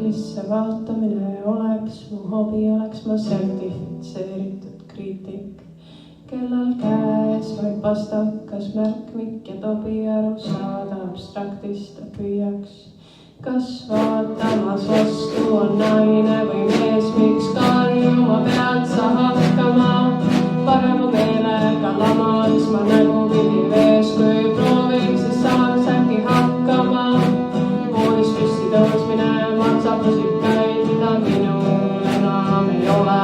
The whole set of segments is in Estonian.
peeglisse vaatamine oleks mu hobi, oleks ma sertifitseeritud kriitik, kellel käes vaid pastakas märkmik ja tobi aru saada abstraktist ta püüaks. Kas vaatamas vastu on naine või mees, miks karjuma pead sa hakkama? Parema meelega lamaks ma nägupidi vees, kui prooviks, siis saaks äkki hakkama. Voodis püsti tõusmine maksab musikaid, mida minul enam ei ole.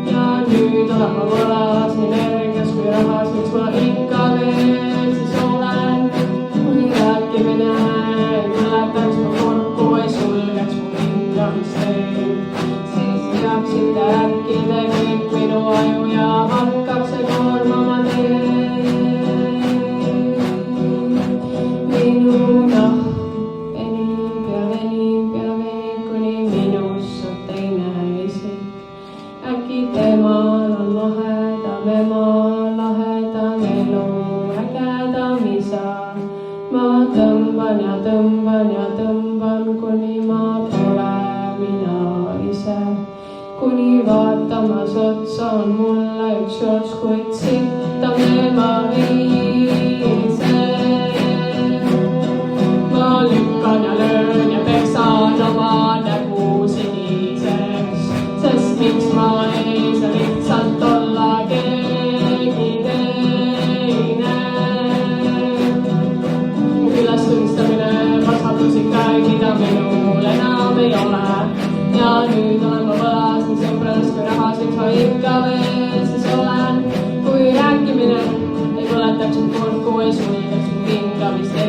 Ja nüüd olen ma võlas nii energias kui rahas, miks ma ikka veel siis olen. Kui rääkimine ei põletaks mu korku, ei sulgeks mu hingamisteid, siis teaksite äkki te kõik minu aju ja hakkab see koormama teid. Minu nahk venib ja venib ja venib, kuni minust saab teine isik. Äkki temal on lahedam ema, lahedam elu, ägedam isa. Ma tõmban ja tõmban ja tõmban, kuni ma pole mina ise. Kuni vaatamas otsa on mulle üks joos, kuid sitta ma viise. Ma lükkan ja löön ja peksan oma nägu siniseks, sest miks ma ei saa lihtsalt olla keegi teine. Üles tunnistamine maksab musikaid, mida minul enam ei ole. Ja nüüd olen ma võlas nii sõpradest kui rahas, miks ma ikka veel siis olen. Kui rääkimine ei põletaks mu korku, ei sulgeks mu hingamist.